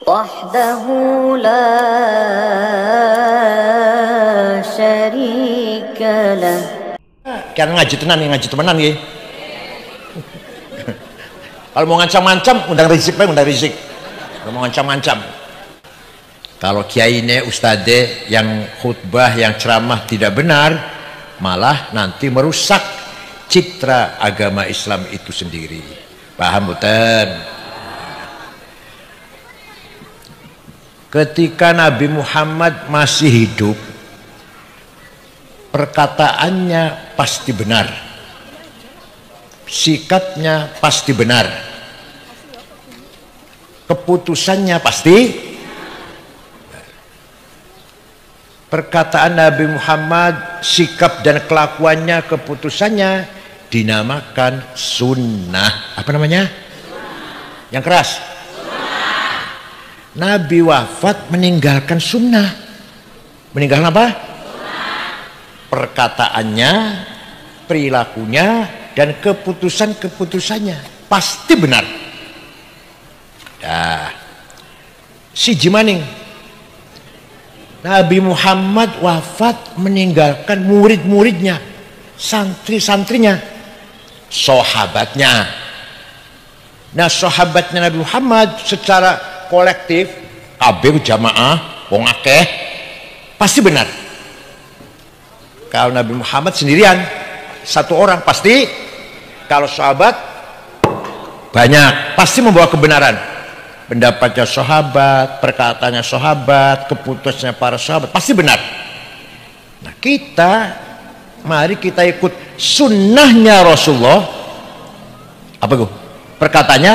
وحده لا شريك له. Karena ngaji tenan nggih. Kalau mau ngancam-ngancam undang rizik bae, undang rizik. Kalau mau ngancam-ngancam. Kalau kiai ustadz yang khutbah, yang ceramah tidak benar, malah nanti merusak citra agama Islam itu sendiri. Paham mboten? Ketika Nabi Muhammad masih hidup, perkataannya pasti benar, sikapnya pasti benar, keputusannya pasti. Perkataan Nabi Muhammad, sikap dan kelakuannya, keputusannya dinamakan sunnah. Apa namanya? Sunnah. Yang keras. Sunnah. Nabi wafat meninggalkan sunnah. Meninggalkan apa? Sunnah. Perkataannya, perilakunya, dan keputusan-keputusannya pasti benar. Dah. Siji maning. Nabi Muhammad wafat meninggalkan murid-muridnya, santri-santrinya, sahabatnya. Nah, sahabatnya Nabi Muhammad secara kolektif, kabeh jamaah, wong akeh, pasti benar. Kalau Nabi Muhammad sendirian, satu orang pasti. Kalau sahabat banyak, pasti membawa kebenaran. Pendapatnya sahabat, perkataannya sahabat, keputusannya para sahabat pasti benar. Nah, mari kita ikut sunnahnya Rasulullah. Apa itu? Perkataannya,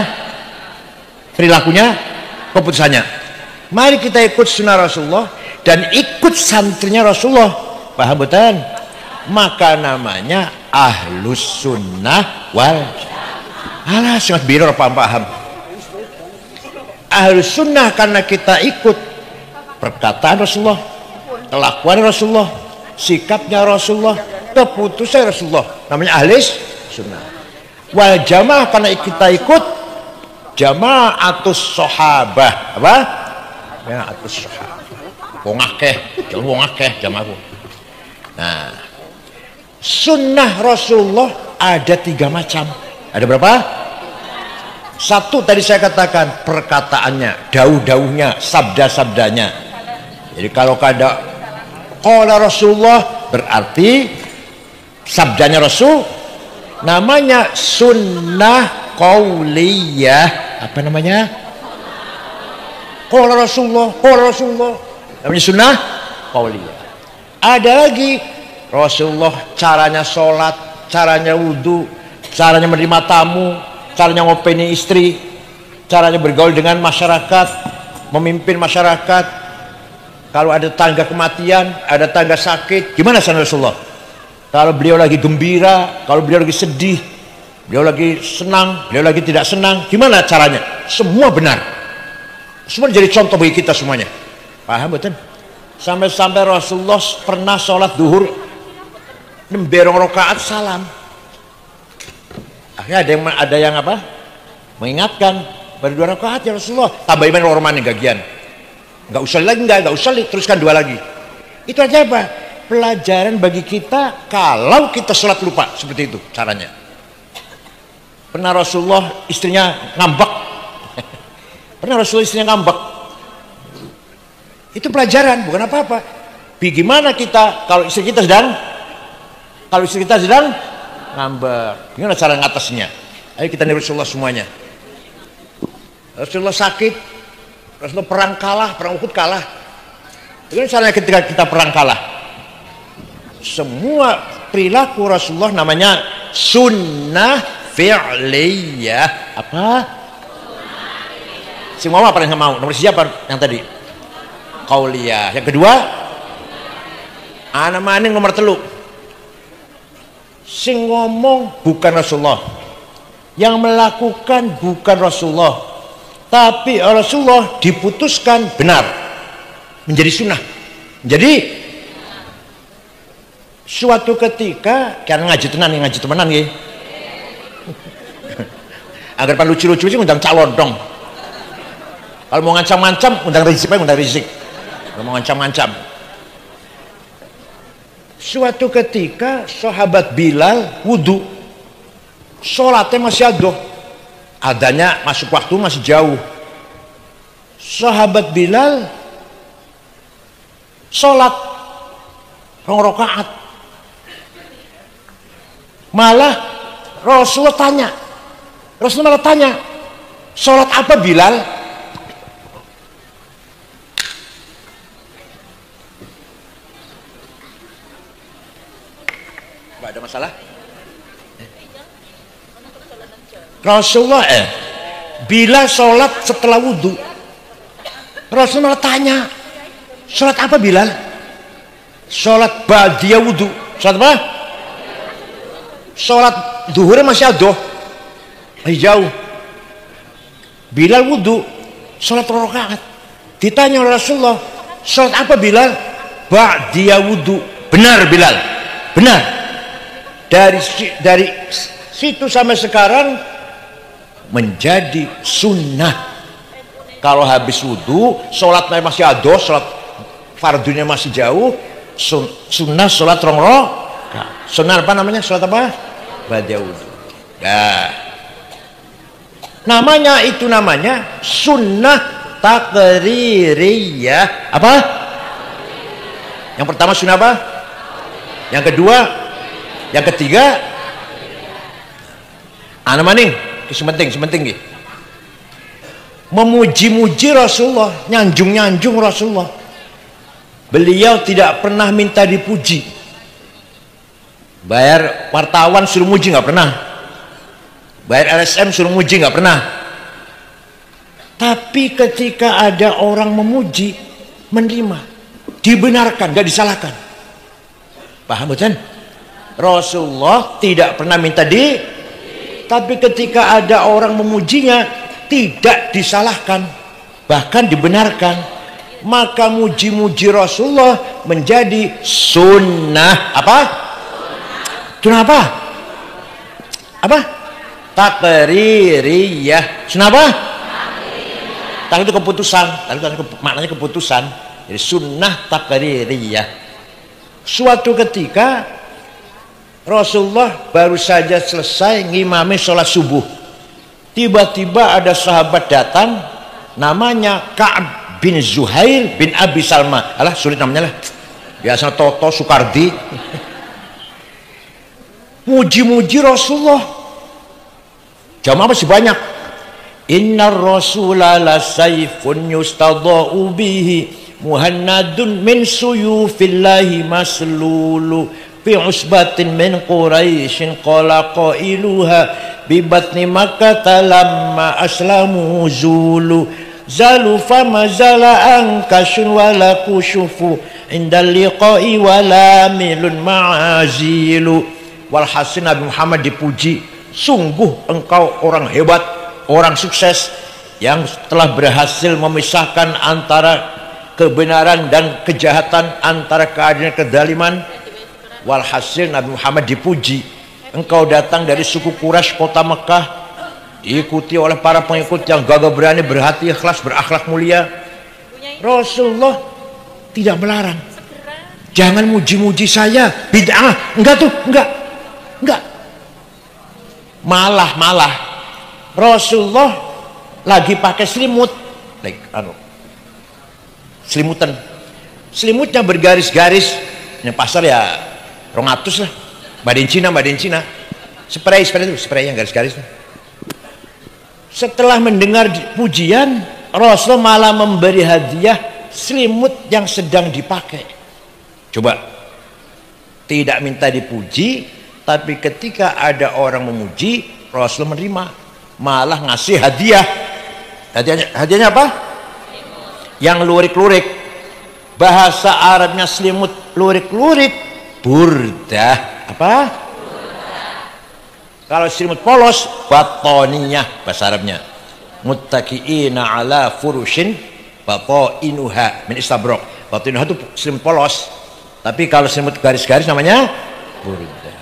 perilakunya, keputusannya. Mari kita ikut sunnah Rasulullah dan ikut santrinya Rasulullah. Paham betul? Maka namanya ahlus sunnah wal jamaah. Sangat biru paham. Ahlus sunnah karena kita ikut perkataan Rasulullah, kelakuan Rasulullah, sikapnya Rasulullah, keputusan Rasulullah. Namanya ahlus sunnah. Wal jamaah karena kita ikut jamaatus sahabah. Apa? Jamaatus sahabah. Wong akeh jamaah. Nah, sunnah Rasulullah ada 3 macam. Ada berapa? Satu tadi saya katakan, perkataannya, dauh-dauhnya, sabda-sabdanya. Jadi kalau ada qala Rasulullah berarti sabdanya Rasul, namanya sunnah qauliyah. Apa namanya? Qala Rasulullah. Namanya sunnah qauliyah. Ada lagi Rasulullah caranya sholat, caranya wudhu, caranya menerima tamu, caranya ngopeni istri, caranya bergaul dengan masyarakat, memimpin masyarakat. Kalau ada tangga kematian, ada tangga sakit, gimana sana Rasulullah? Kalau beliau lagi gembira, kalau beliau lagi sedih, beliau lagi senang, beliau lagi tidak senang, gimana caranya? Semua benar. Semua jadi contoh bagi kita semuanya. Paham betul? Sampai-sampai Rasulullah pernah sholat duhur nemberong rakaat salam. Akhirnya ada yang apa? Mengingatkan, baru 2 rakaat ya Rasulullah. Tambah iman orang mana gagian. Enggak usah lagi, enggak usah teruskan 2 lagi. Itu aja apa? Pelajaran bagi kita kalau kita sholat lupa, seperti itu caranya. Pernah Rasulullah istrinya ngambek. Itu pelajaran, bukan apa-apa. Bagaimana kita kalau istri kita sedang ngambek, gimana cara ngatasnya? Ayo kita niru Rasulullah semuanya. Rasulullah sakit, Rasulullah perang Uhud kalah. Gimana caranya ketika kita perang kalah? Semua perilaku Rasulullah namanya sunnah fi'liyah. Apa? Semua apa yang mau? Nomor siapa yang tadi? Qauliyah. Yang kedua, ana maning nomor 3. Sing ngomong bukan Rasulullah, yang melakukan bukan Rasulullah, tapi Rasulullah diputuskan benar menjadi sunnah. Jadi suatu ketika karena ngaji temenan nggih. Agar pan lucu-lucu sih ngundang calon dong. Kalau mau ngancam-ngancam, undang Rizik, undang Rizik. Kalau mau ngancam-ngancam. Suatu ketika sahabat Bilal wudu, sholatnya masih adoh, adanya masuk waktu masih jauh. Sahabat Bilal sholat 2 rakaat, malah Rasulullah tanya, sholat apa Bilal? Nggak ada masalah. Rasulullah Bilal sholat setelah wudhu. Rasulullah tanya, sholat apa Bilal? Sholat ba'diyah wudhu. Sholat apa? Sholat duhurnya masih adoh, masih jauh. Bilal wudhu, sholat 2 rakaat. Ditanya oleh Rasulullah, sholat apa Bilal? Ba'diyah wudhu. Benar Bilal, benar. Dari situ sampai sekarang menjadi sunnah. Kalau habis wudhu, sholatnya masih adoh, sholat fardunya masih jauh, sunnah sholat 2 rakaat. Sunnah apa namanya? Sholat apa? Ba'diyah wudhu. Nah, namanya sunnah takririyah. Apa? Yang pertama sunnah apa? Yang kedua, yang ketiga, maning, sementing gitu. Memuji-muji Rasulullah, nyanjung Rasulullah. Beliau tidak pernah minta dipuji. Bayar wartawan suruh muji nggak pernah. Bayar LSM suruh muji nggak pernah. Tapi ketika ada orang memuji, menerima, dibenarkan, nggak disalahkan. Paham bukan? Rasulullah tidak pernah minta tapi ketika ada orang memujinya, tidak disalahkan, bahkan dibenarkan. Maka muji-muji Rasulullah menjadi sunnah. Apa? Sunnah apa? Apa? Takririyah. Sunnah apa? Takrir itu keputusan. Maknanya keputusan. Jadi sunnah takririyah. Suatu ketika Rasulullah baru saja selesai ngimami sholat subuh. Tiba-tiba ada sahabat datang, namanya Ka'ab bin Zuhair bin Abi Salma. Alah, sulit namanya lah. Biasa Toto Sukardi. Muji-muji Rasulullah. Jamaah masih banyak. Inna Rasulullah la sayfun yustadha'u bihi muhannadun min suyufillahi maslulu fi usbatin min Quraisyin qala qailuha bi batni Makkah lamma aslamu zulu zalu fama zala ankashun wala kushufu indal liqa'i wala milun ma'azilu. Walhasil Nabi Muhammad dipuji, sungguh engkau orang hebat, orang sukses yang telah berhasil memisahkan antara kebenaran dan kejahatan, antara keadilan dan kedaliman. Walhasil Nabi Muhammad dipuji, engkau datang dari suku Quraisy kota Mekah, diikuti oleh para pengikut yang gagah berani, berhati ikhlas, berakhlak mulia. Rasulullah tidak melarang, jangan muji-muji saya, bid'ah, enggak tuh, enggak. Malah Rasulullah lagi pakai selimut, selimutnya bergaris-garis. Ini pasar ya 200 lah, Made in China. Spray yang garis-garis. Setelah mendengar pujian, Rasul malah memberi hadiah selimut yang sedang dipakai. Coba, tidak minta dipuji, tapi ketika ada orang memuji, Rasul menerima, malah ngasih hadiah. Hadiahnya apa? Yang lurik-lurik. Bahasa Arabnya selimut lurik-lurik, burdah. Apa? Kalau selimut polos, batoniyah bahasa Arabnya. Muttaqiina ala furushin batoinuha min istabrok. Batoinuha itu selimut polos. Tapi kalau selimut garis-garis namanya burdah.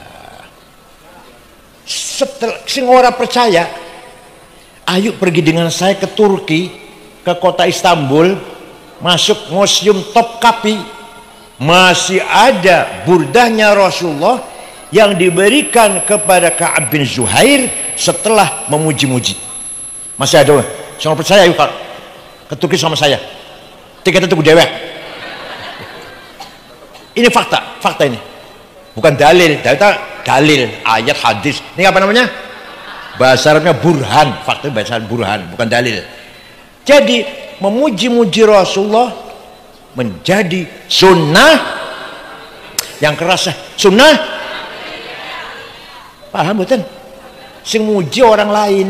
Setelah sing ora percaya, ayo pergi dengan saya ke Turki, ke kota Istanbul, masuk museum Topkapi, masih ada burdahnya Rasulullah yang diberikan kepada Ka'ab bin Zuhair setelah memuji-muji. Masih ada. Jangan percaya yuk Kak, ketukis sama saya. Tiga tuku dewek. Ini fakta ini. Bukan dalil, dalil ayat hadis. Ini apa namanya? Bahasa Arabnya burhan, fakta bahasa burhan, bukan dalil. Jadi memuji-muji Rasulullah menjadi sunnah yang kerasa. Sunnah, paham betul? Sing muji orang lain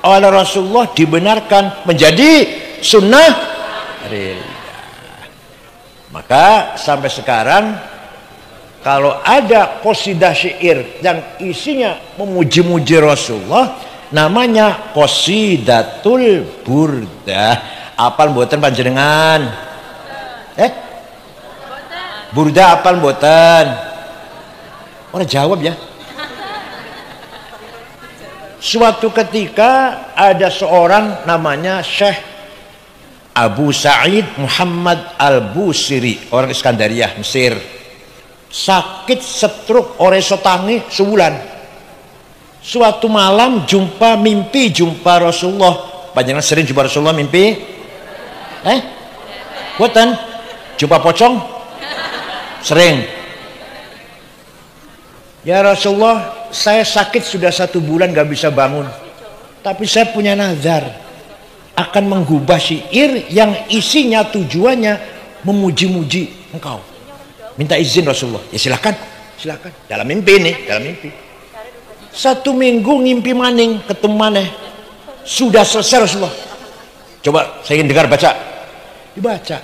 oleh Rasulullah dibenarkan menjadi sunnah. Maka sampai sekarang kalau ada qasidah syair yang isinya memuji-muji Rasulullah, namanya qasidatul burdah. Apal mboten panjenengan? Burdah apal mboten? Orang jawab ya. Suatu ketika ada seorang namanya Syekh Abu Sa'id Muhammad Al-Busiri, orang Iskandariyah, Mesir. Sakit stroke ora iso tangi sebulan. Suatu malam mimpi jumpa Rasulullah. Panjenengan sering jumpa Rasulullah mimpi? Boten? Jumpa pocong? Sering. Ya Rasulullah, saya sakit sudah 1 bulan gak bisa bangun, tapi saya punya nazar akan menggubah syair yang isinya tujuannya memuji-muji engkau. Minta izin Rasulullah. Ya silakan. Dalam mimpi nih, dalam mimpi. 1 minggu ngimpi maning, ketemu maneh. Sudah selesai Rasulullah. Coba saya ingin dengar, baca. Dibaca.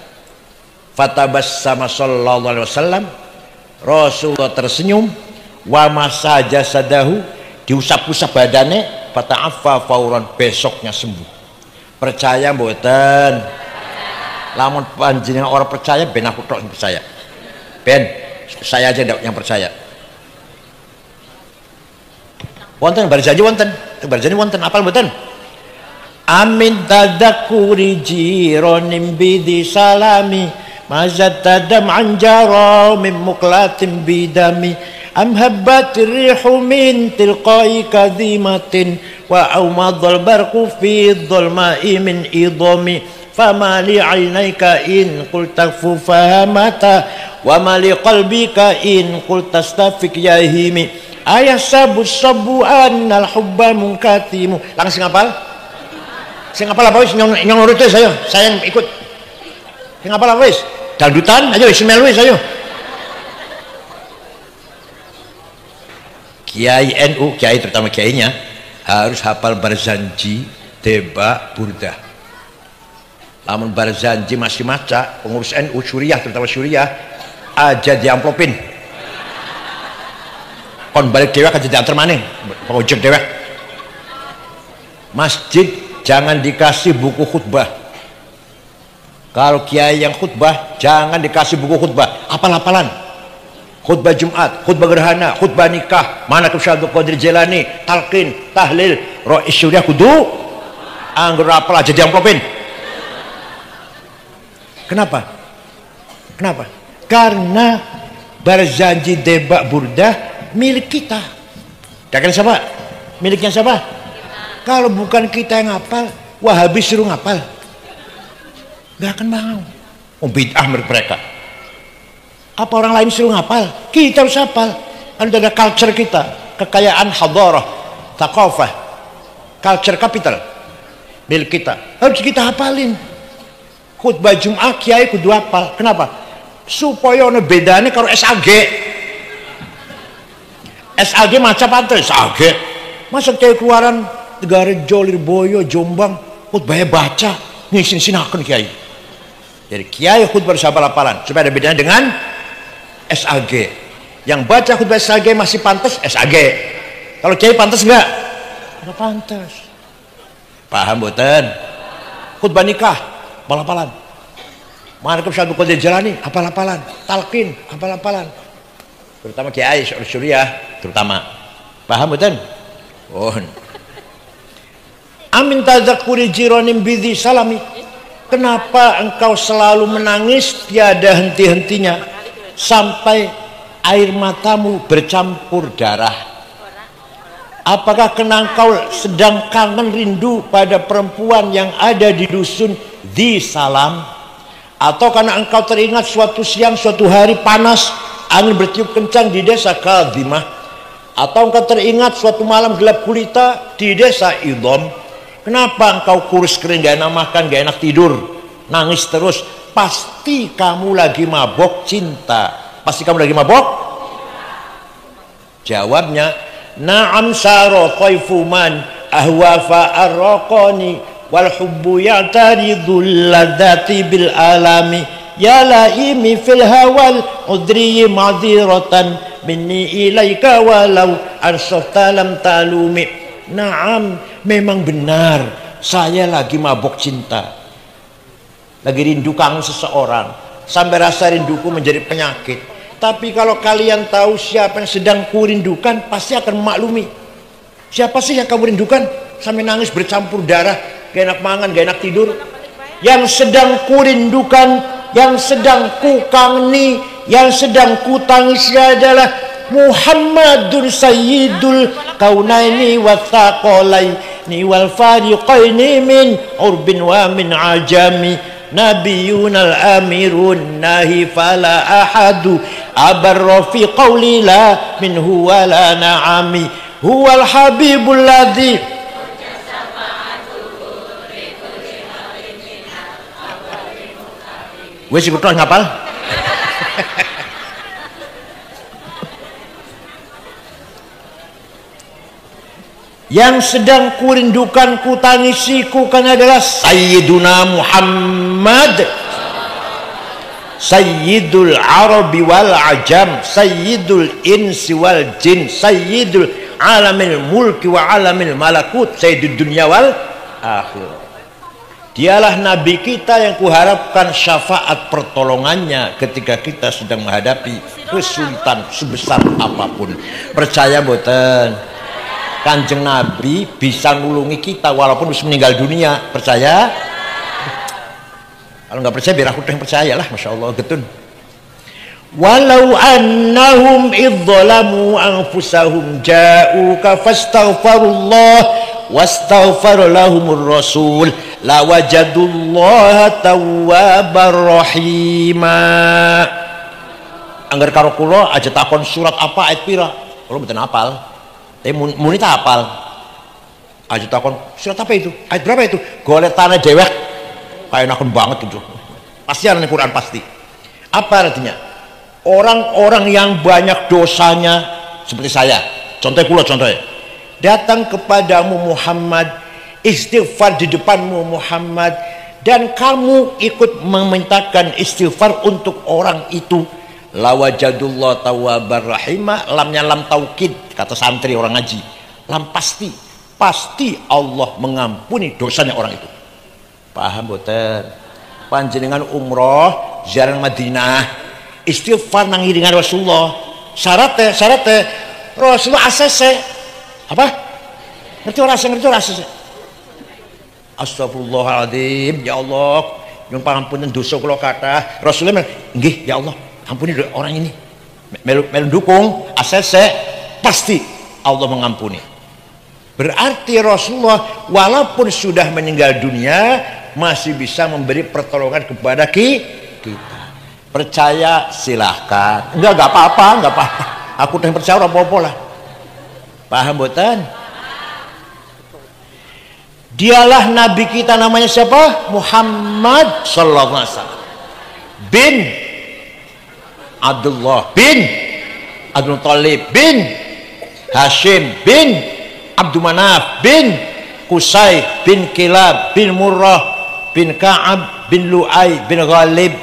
Fatabassama sallallahu alaihi wasallam. Rasulullah tersenyum. Wa masaja sadahu, diusap-usap badannya, fata'affa fauran, besoknya sembuh. Percaya mboten? Lamun panjenengan orang percaya, ben aku tok percaya. Ben, saya aja yang percaya. Wonten barzanji wonten, barzanji wonten, apal mboten? Amin tadakuri jironim bidi salami, mazat tadam anjara min muklatim bidami. Am habbatir rihu min tilqai kadhimatin wa awmadhal barqu fi dhulma'i min idami fama li 'ainayka in qulta fahamata wa ma li qalbika in qulta stafik yahimi ayasabu sabu annal hubba munkatimu. Langsung hafal? Sing hafal apa wis nyong nurut saya yang ikut. Sing hafal apa wis? Dangdutan ayo wis melu wis ayo. Kiai NU, kiai terutama kiainya harus hafal barzanji, deba, burdah. Lamun barzanji masih maca, pengurus NU Suriah, terutama Suriah, aja diamplopin. Kon balik dewek aja diantar maning, pengojek dewek. Masjid jangan dikasih buku khutbah. Kalau kiai yang khutbah jangan dikasih buku khutbah, hafal-hafalan. Khutbah Jumat, khutbah gerhana, khutbah nikah, manaqib Syaikhul Qadir Jilani, talqin, tahlil, rois Suriah kudu anggur apel aja diamplopin. Kenapa? Karena barzanji deba burdah milik kita. Kan siapa? Miliknya siapa? Kalau bukan kita yang ngapal, Wahabi suruh ngapal, gak akan mau. Bid'ah mereka. Apa orang lain suruh ngapal? Kita harus hafal. Kan ada culture kita, kekayaan hadarah, thaqafah, culture capital milik kita. Harus kita hafalin. Khutbah Jumat kiai kudu hafal. Kenapa? Supaya ono bedane karo SAG. SAG maca pantes, SAG. Masa kiai keluaran Tegarejo, Lirboyo, Jombang, khutbahnya baca, ngisin-sinaken kiai. Jadi kiai khutbah harus hafal-hafalan supaya ada bedanya dengan SAG. Yang baca khutbah SAG masih pantas SAG. Kalau kiai pantas enggak? Enggak pantas. Paham mboten? Khutbah nikah hafal-hafalan. Manaqib Syaikhul Qadir Jilani hafal-hafalan, talqin hafal-hafalan. Terutama kiai Suriah terutama. Paham mboten? Oh. Amin tadzakuri jiranim bidhi salami. Kenapa engkau selalu menangis tiada henti-hentinya sampai air matamu bercampur darah? Apakah karena engkau sedang kangen rindu pada perempuan yang ada di dusun di Salam? Atau karena engkau teringat suatu siang, suatu hari panas, angin bertiup kencang di desa Kadimah? Atau engkau teringat suatu malam gelap gulita di desa Idom? Kenapa engkau kurus kering, gak enak makan, gak enak tidur, nangis terus? Pasti kamu lagi mabok cinta. Pasti kamu lagi mabok? Jawabnya, na'am saro taifuman ahwa fa'arraqani wal hubbu ya'taridul ladati bil alami ya laimi fil hawal udri ma'diratan minni ilaika walau ansafta lam talumi. Naam, memang benar saya lagi mabok cinta, lagi rindu kangen seseorang sampai rasa rinduku menjadi penyakit. Tapi kalau kalian tahu siapa yang sedang kurindukan, pasti akan memaklumi. Siapa sih yang kamu rindukan sampai nangis bercampur darah, gak enak mangan, gak enak tidur? Yang sedang kurindukan, yang sedang kukangeni, yang sedang kutangisi adalah Muhammadun Sayyidul Kaunaini Wathaqalaini wal fariqaini min urbin wa min ajami Nabiyunal amirun nahi fala ahadu abarra fi qawli la minhu wa la na'ami huwal habibul ladzi wis ikut ngapal. Yang sedang kurindukan, kutangisi, kan adalah Sayyiduna Muhammad, Sayyidul Arabi wal Ajam, Sayyidul Insi wal Jin, Sayyidul Alamil Mulki wa Alamil Malakut, Sayyidul Dunya wal Akhir. Dialah Nabi kita yang kuharapkan syafaat pertolongannya ketika kita sedang menghadapi kesulitan sebesar apapun. Percaya mboten? Kanjeng Nabi bisa nulungi kita walaupun sudah meninggal dunia. Percaya? Kalau nggak percaya biar aku yang percaya lah. Masya Allah getun. Walau annahum idzalamu anfusahum ja'uka fastaghfirullah wastaghfar lahumur rasul lawajadullaha tawwabar rahima. Angger karo kula aja takon surat apa ayat pira. Kula mboten hafal. Tapi muni tak hafal. Aja takon surat apa itu? Ayat berapa itu? Golek tanah dewek. Kayak enakan banget itu. Pasti ada Quran pasti. Apa artinya? Orang-orang yang banyak dosanya seperti saya. Contohnya. Datang kepadamu Muhammad, istighfar di depanmu Muhammad, dan kamu ikut memintakan istighfar untuk orang itu. Lawajadullah tawwabar rahimah, lamnya lam taukid, kata santri orang ngaji. Lam pasti Allah mengampuni dosanya orang itu. Paham boten? Panjenengan umroh ziarah Madinah, istighfar nang iringan Rasulullah. Syaratnya Rasulullah ACC apa? Ngerti ora ACC? Astagfirullahaladzim, ya Allah, nyuwun pangapunten dosa kula kathah. Rasulullah nggih ya Allah, ampuni orang ini. Melu dukung ACC, pasti Allah mengampuni. Berarti Rasulullah walaupun sudah meninggal dunia masih bisa memberi pertolongan kepada kita. Percaya silahkan. Enggak apa-apa. Aku yang percaya apa-apa lah. Paham boten? Dialah Nabi kita, namanya siapa? Muhammad sallallahu alaihi wasallam bin Abdullah bin Abdul Thalib bin Hashim bin Abdul Manaf bin Qusay bin Kilab bin Murrah bin Ka'ab bin Lu'ay bin Ghalib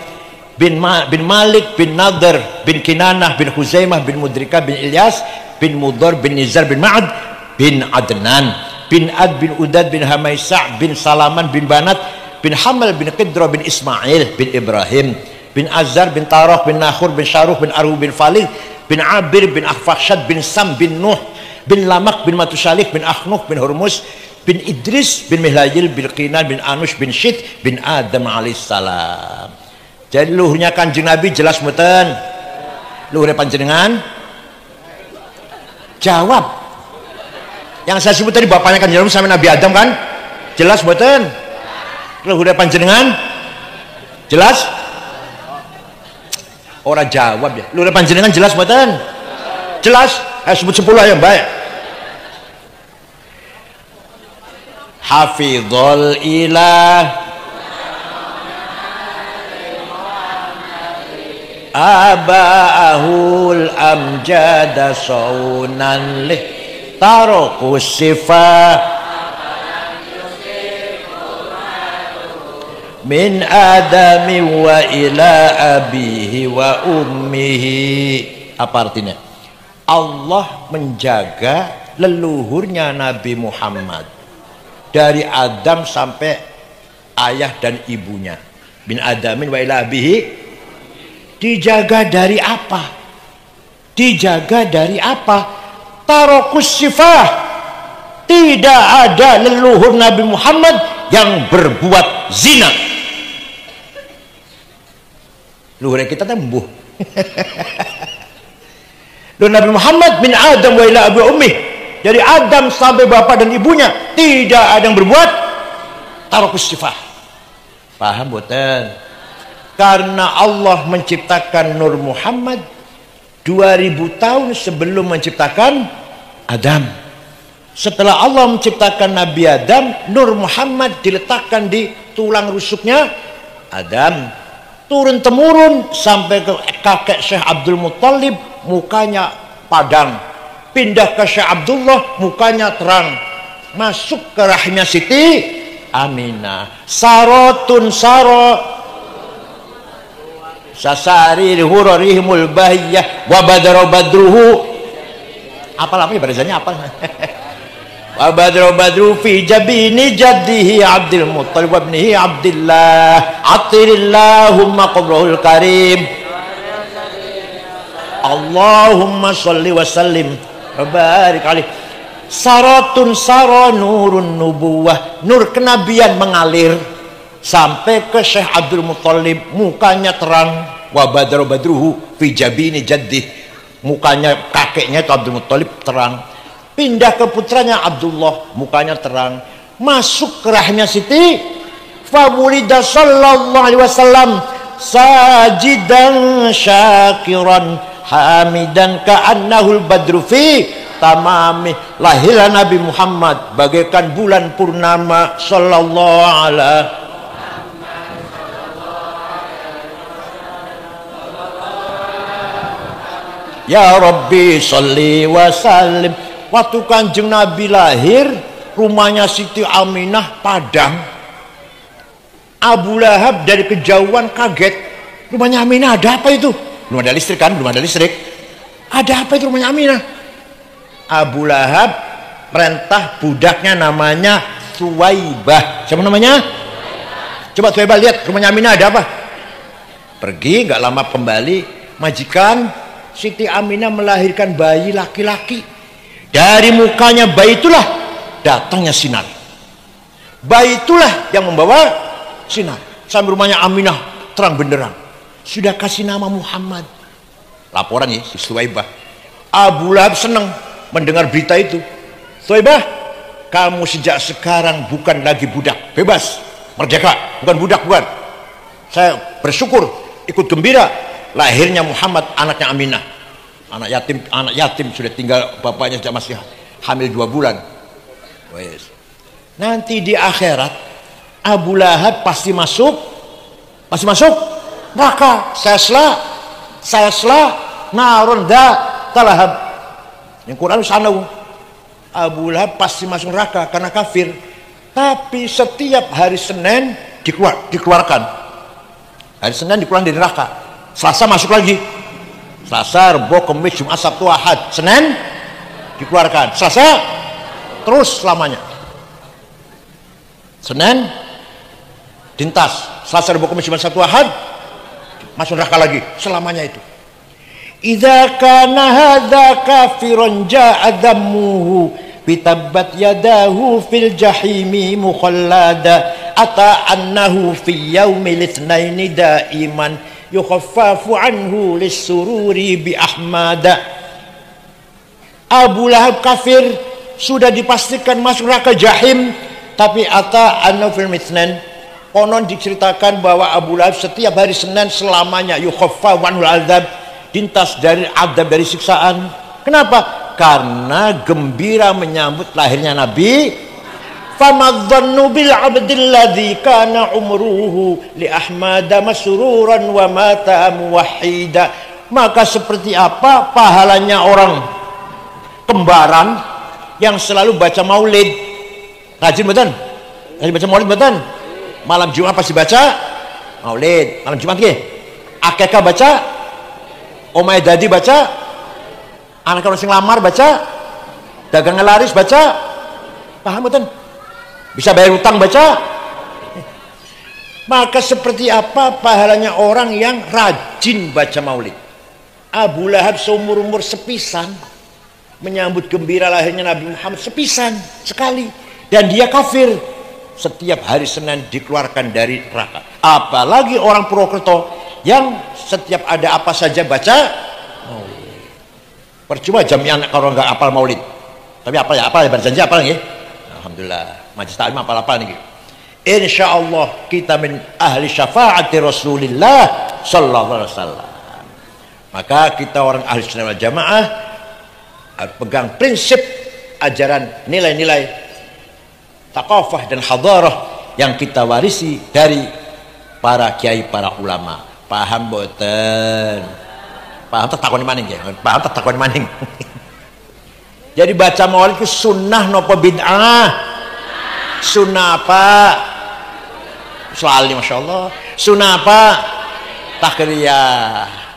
bin Malik bin Nadr bin Kinanah bin Huzaimah bin Mudrikah bin Ilyas bin Mudhar bin Nizar bin Ma'ad bin Adnan bin Ad bin Udad bin Hamaisa' bin Salaman bin Banat bin Hamal bin Qidra bin Ismail bin Ibrahim bin Azhar bin Tarah bin Nakhur bin Syaruh bin Arhu bin Falih bin Abir bin Akhfaqshad bin Sam bin Nuh bin Lamak bin Matusyalik bin Akhnuh bin Hurmus bin Idris bin Mihlail bin Qinan bin Anush bin Syith bin Adam alaihissalam. Jadi luhurnya Kanjeng Nabi jelas mboten? Luhurnya panjenengan? Jawab. Yang saya sebut tadi bapaknya Kanjeng Nabi sampai Nabi Adam kan? Jelas mboten? Luhurnya panjenengan? Jelas? Orang jawab ya. Luhurnya panjenengan jelas mboten? Jelas? Sebut 10 yang baik. Hafizul ilah aba'ahul amjada saunan lih tarokus sifah min adami wa ila abihi wa ummihi. Apa artinya? Allah menjaga leluhurnya Nabi Muhammad dari Adam sampai ayah dan ibunya, bin adamin wa ila abihi. Dijaga dari apa? Dijaga dari apa? Tarokus sifah. Tidak ada leluhur Nabi Muhammad yang berbuat zina. Leluhur kita tembuh. Dan Nabi Muhammad min Adam wa ila abi ummih, dari Adam sampai bapak dan ibunya tidak ada yang berbuat tarokus sifah. Paham boten? Karena Allah menciptakan Nur Muhammad 2000 tahun sebelum menciptakan Adam. Setelah Allah menciptakan Nabi Adam, Nur Muhammad diletakkan di tulang rusuknya Adam, turun temurun sampai ke kakek Syekh Abdul Muttalib, mukanya padang. Pindah ke Syekh Abdullah, mukanya terang. Masuk ke rahimnya Siti Aminah. Sarotun sarot sasari hurarihimul bahiyah wa badara badruhu. Apa namanya barisanya apa? Wa badara badru fi jabini jaddihi Abdul Muttalib wa ibnihi Abdillah atirillahumma qabrahul karim. Allahumma sholli wa sallim wa barik alaihi. Saratun sara nurun nubuwah, nur kenabian mengalir sampai ke Syekh Abdul Muttalib, mukanya terang. Wa badru badruhu fi jabini jaddih, mukanya kakeknya itu Abdul Muttalib terang. Pindah ke putranya Abdullah, mukanya terang. Masuk ke rahimnya Siti, fa wulida sallallahu alaihi wasallam sajidan syakiran hamidan ka'annahul badru fi tamami. Lahirlah Nabi Muhammad bagaikan bulan purnama sallallahu alaihi. Ya Rabbi sholli wa sallim. Waktu Kanjeng Nabi lahir, rumahnya Siti Aminah padang. Abu Lahab dari kejauhan kaget, rumahnya Aminah ada apa itu? Belum ada listrik kan? Belum ada listrik. Ada apa itu rumahnya Aminah? Abu Lahab perintah budaknya namanya Thuwaibah. Siapa namanya? Coba Thuwaibah lihat rumahnya Aminah ada apa? Pergi, nggak lama kembali, majikan Siti Aminah melahirkan bayi laki-laki. Dari mukanya bayi itulah datangnya sinar. Bayi itulah yang membawa sinar. Sampai rumahnya Aminah terang benderang. Sudah kasih nama Muhammad. Laporan ya si Thuwaibah. Abu Lahab senang mendengar berita itu. Thuwaibah, kamu sejak sekarang bukan lagi budak, bebas, merdeka, bukan budak, bukan. Saya bersyukur, ikut gembira lahirnya Muhammad, anaknya Aminah. Anak yatim sudah tinggal bapaknya sejak masih hamil 2 bulan. Nanti di akhirat Abu Lahab pasti masuk neraka. Saya sela narun da talahab. Yang Quran sana Abu Lahab pasti masuk neraka karena kafir. Tapi setiap hari Senin dikeluarkan. Hari Senin dikeluarkan dari neraka. Selasa masuk lagi. Selasa, Rabu, Kamis, Jumat, Sabtu, Ahad, Senin dikeluarkan. Selasa terus selamanya. Senin dintas. Selasa, Rabu, Kamis, Jumat, Sabtu, Ahad masuk neraka lagi selamanya itu. Idza kana hadza kafiran ja'a dammuhu bitabbat yadahu fil jahimi mukhallada ata annahu fi yaumil itsnaini daiman yukhaffafu anhu lis-sururi bi ahmada. Abu Lahab kafir, sudah dipastikan masuk neraka jahim, tapi ata annahu fil itsnain, konon diceritakan bahwa Abu Lahab setiap hari Senin selamanya yukhaffafu anhu al-adzab, dintas dari adab, dari siksaan. Kenapa? Karena gembira menyambut lahirnya Nabi. Famadzannu bil abdil ladzi kana umruhu li ahmada masruran wa mata muwahhida. Maka seperti apa pahalanya orang kembaran yang selalu baca maulid? Rajin betul? Rajin baca maulid betul? Malam Jumat pasti baca maulid. Malam Jumat nggih. Akekah baca, omahe dadi baca, anak orang sing lamar baca, dagang laris baca, paham betul? Bisa bayar utang baca. Maka seperti apa pahalanya orang yang rajin baca maulid? Abu Lahab seumur-umur sepisan menyambut gembira lahirnya Nabi Muhammad, sepisan sekali, dan dia kafir. Setiap hari Senin dikeluarkan dari neraka. Apalagi orang Purwokerto yang setiap ada apa saja baca maulid. Percuma jamiah kalau nggak apal maulid, tapi apa ya, berjanji apal nih. Alhamdulillah, majelis taklim apal nih. Insya Allah kita min ahli syafaati Rasulillah sallallahu alaihi wasallam. Maka kita orang ahli sunnah wal jamaah pegang prinsip ajaran nilai-nilai thaqafah dan hadarah yang kita warisi dari para kiai, para ulama. Paham boten? Paham takon maning ya? Paham takon maning. Jadi baca maulid itu sunnah nopo bid'ah? Sunnah apa? Soalnya masya Allah. Sunnah apa? Takriyah.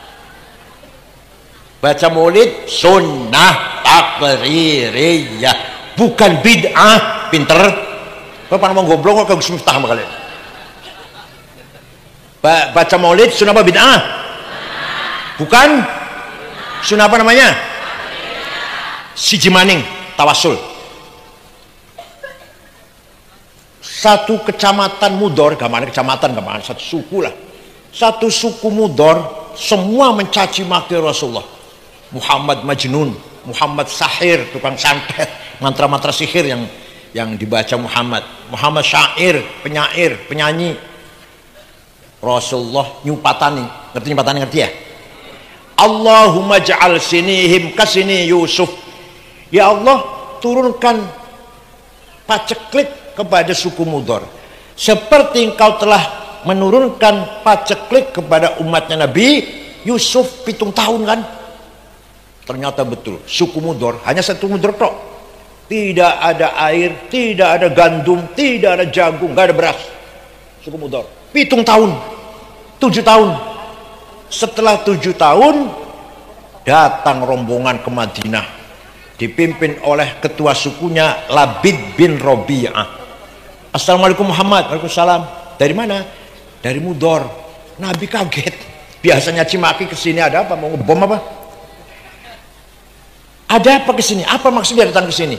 Baca maulid sunnah takriyah, bukan bid'ah. Pinter. Bapak mau goblok kok kagak semestah sama kalian. Baca maulid sunnah apa bid'ah? Bukan. Sunnah apa namanya? Siji maning tawasul. Satu kecamatan Mudor, gamane kecamatan, gamane satu suku lah. Satu suku Mudor semua mencaci maki Rasulullah. Muhammad Majnun, Muhammad Sahir, tukang santet, mantra-mantra sihir yang dibaca Muhammad syair, penyair, penyanyi. Rasulullah nyupatani, ngerti ya? Allahumma ja'al sinihim kasini Yusuf. Ya Allah, turunkan paceklik kepada suku Mudor seperti engkau telah menurunkan paceklik kepada umatnya Nabi Yusuf 7 tahun kan. Ternyata betul, suku Mudor hanya satu Mudor tok. Tidak ada air, tidak ada gandum, tidak ada jagung, nggak ada beras. Suku Mudor 7 tahun, 7 tahun. Setelah 7 tahun datang rombongan ke Madinah dipimpin oleh ketua sukunya Labid bin Robi'ah. Assalamualaikum Muhammad. Waalaikumsalam. Dari mana? Dari Mudor. Nabi kaget. Biasanya Cimaki kesini ada apa? Mau ngebom apa? Ada apa kesini? Apa maksudnya datang kesini?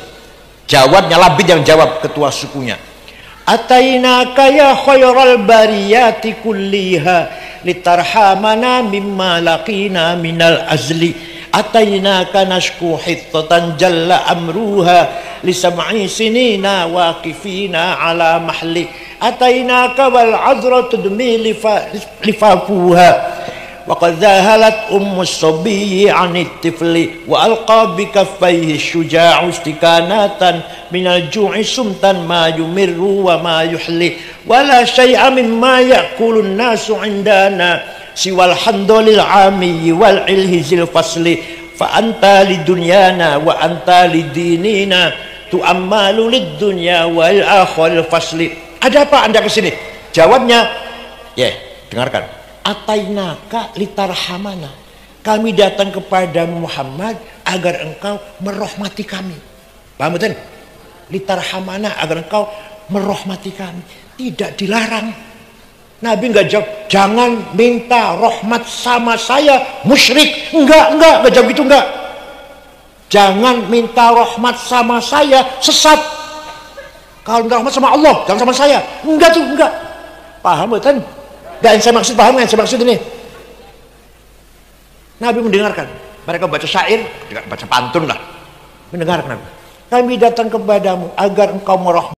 Jawabnya Labid yang jawab, ketua sukunya. Atainaka ya khairal bariyati kulliha litarhamana mimma laqina minal azli. Atainaka nashku hittatan jalla amruha lisam'i sinina waqifina ala mahli. Atainaka wal azra tudmi lifafuha وقد ذهلت الصبي عن الطفل وألقى بكفيه الشجاع استكانة من الجوع سمتا ما يمر وما يحلي ولا شيء مما يأكل الناس عندنا سوى الحمد للعامي والعلهز الفصل فأنت لدنيانا وأنت لديننا تؤمل للدنيا والآخر الفصل. Ada apa Anda kesini? Jawabnya, dengarkan. Atainaka litarhamana, kami datang kepada Muhammad agar engkau merahmati kami. Paham betul? Litarhamana, agar engkau merahmati kami. Tidak dilarang. Nabi enggak jawab, jangan minta rahmat sama saya musyrik. Enggak jawab gitu, enggak. Jangan minta rahmat sama saya, sesat. Kalau minta rahmat sama Allah, jangan sama saya. Enggak tuh, enggak. Paham betul? Enggak yang saya maksud, paham yang saya maksud ini? Nabi mendengarkan. Mereka baca syair, baca pantun lah. Mendengarkan Nabi. Kami datang kepadamu agar engkau merahmati